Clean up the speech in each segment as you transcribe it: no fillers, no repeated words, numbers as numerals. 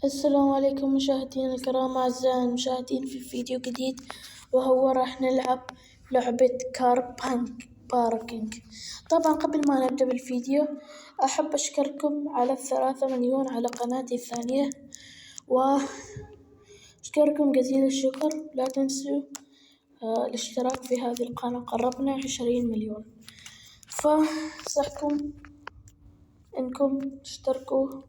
السلام عليكم مشاهدينا الكرام أعزائي المشاهدين في فيديو جديد، وهو راح نلعب لعبة كار باركينج. طبعا قبل ما نبدأ بالفيديو أحب أشكركم على 3 مليون على قناتي الثانية، وأشكركم جزيل الشكر. لا تنسوا الاشتراك في هذه القناة، قربنا 20 مليون، فأنصحكم إنكم تشتركوا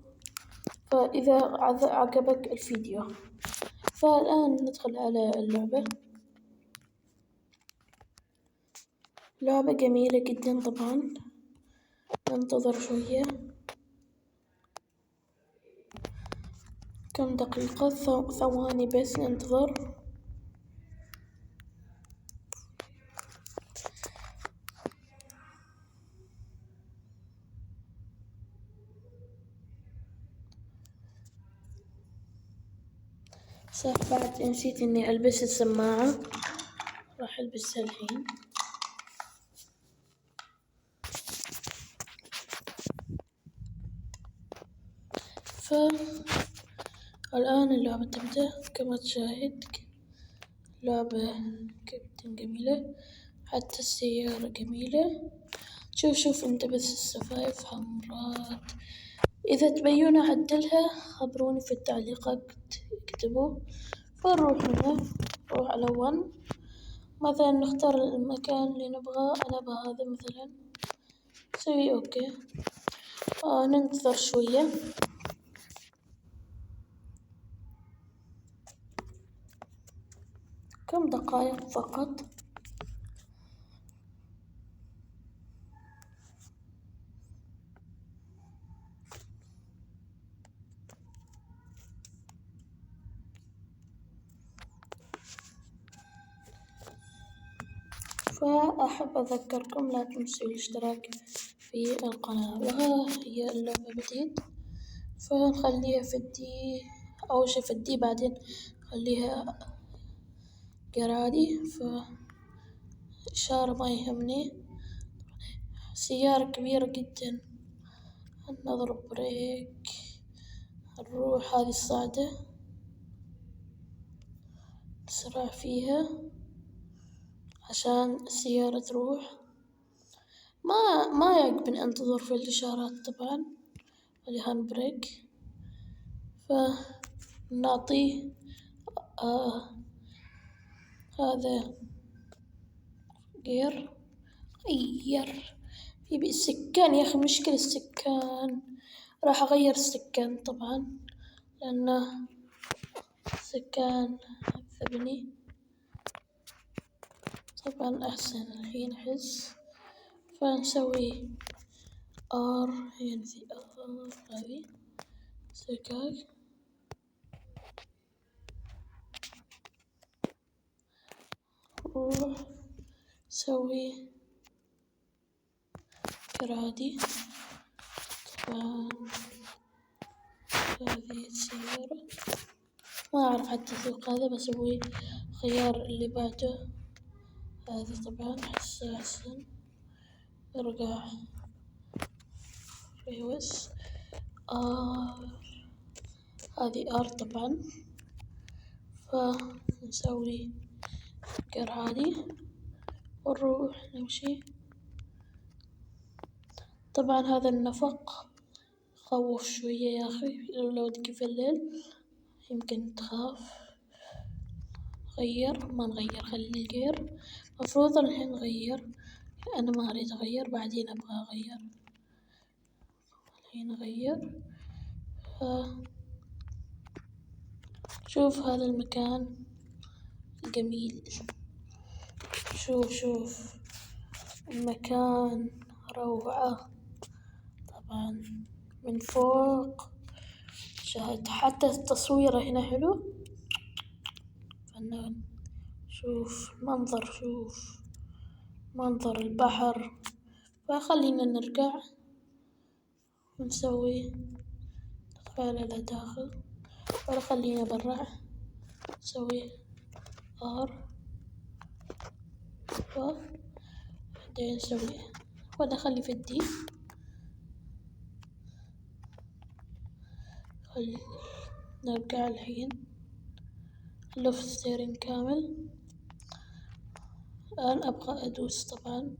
فإذا عجبك الفيديو. فالآن ندخل على اللعبة. لعبة جميلة جدا، طبعا ننتظر شوية، كم دقيقة، ثواني بس ننتظر. صح، بعد نسيت إني ألبس السماعة، راح ألبسها الحين. فالآن اللعبة تبدأ. كما تشاهد لعبة جدا جميلة، حتى السيارة جميلة. شوف انت بس السفايف حمراء، إذا تبيون أعدلها خبروني في التعليقات، اكتبوا. فنروح هنا، نروح على 1 مثلا، نختار المكان اللي نبغاه. أنا بهذا مثلا، نسوي أوكي. ننتظر شوية. كم دقائق فقط. فأحب أذكركم لا تنسوا الاشتراك في القناة. وها هي اللعبة بديت، فنخليها في الدي، أول شي في الدي، بعدين نخليها قرادي. فإشارة ما يهمني، سيارة كبيرة جدا، نضرب بريك، نروح هذه الصعدة، نسرع فيها عشان السيارة تروح. ما يعجبني أنتظر في الإشارات طبعا، الهاند بريك. فنعطيه هذا غير يبي السكان، يا أخي مشكلة السكان. راح أغير السكان طبعا، لأنه سكان عذبني. طبعا أحسن الحين أحس. فنسوي ينزل هذه سكاك، روح سوي كرادي. طبعا هذه السيارة ما أعرف حتى أسوق هذا، بسوي خيار اللي بعده. هذا طبعا أحسه أحسن. ارجع ريوس هذه طبعا. فنسوي كرادي ونروح نمشي. طبعا هذا النفق خوف شوية يا أخي، لو تجي في الليل يمكن تخاف. غير، ما نغير، خلي الجير. مفروض الحين نغير، أنا ما أريد أغير، بعدين أبغى أغير. الحين أغير. شوف هذا المكان جميل، شوف المكان روعة. طبعا من فوق شاهد، حتى التصوير هنا حلو، فنان. شوف منظر البحر. فخلينا نرجع ونسوي ندخل إلى داخل، ولا خلينا برا. نسوي بعدين نسوي، ولا خلي في الدي، نرجع الحين لف ستيرنج كامل. الآن أبغى أدوس طبعا.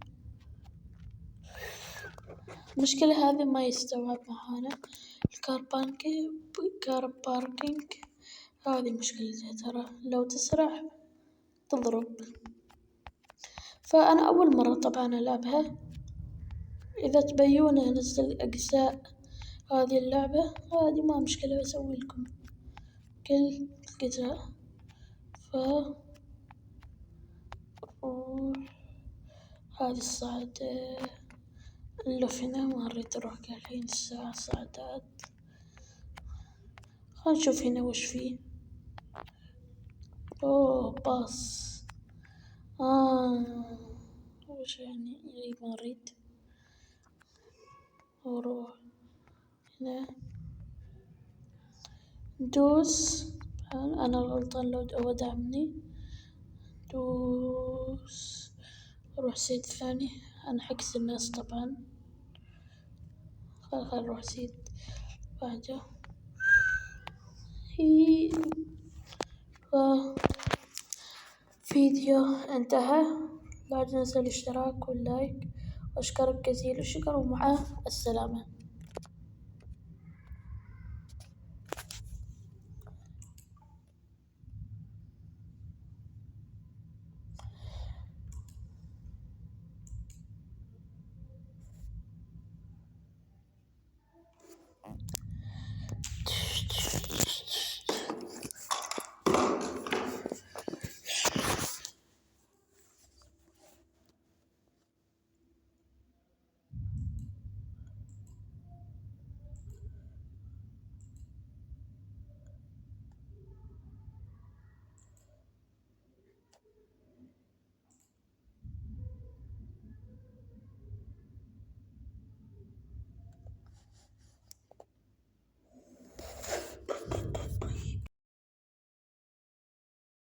المشكلة هذا ما يستوعب معانا الكار باركينج. هذه مشكلتها ترى، لو تسرع تضرب. فأنا أول مرة طبعا ألعبها. إذا تبيون أنزل أجزاء هذه اللعبة هذه ما مشكلة، بسوي لكم كل الأجزاء. هذه الصعدة نلف هنا، ما أريد أروح الحين الساعة صعدات. خلينا نشوف هنا وش فيه. أوه باص. وش يعني ما أريد أروح هنا. دوس. أنا غلطان لو ودعمني. دوس. أروح سيد ثاني. أنا حكس الناس طبعا. خل نروح سيد بعده. فيديو انتهى. لا تنسى الاشتراك واللايك، واشكرك جزيل الشكر، ومع السلامة.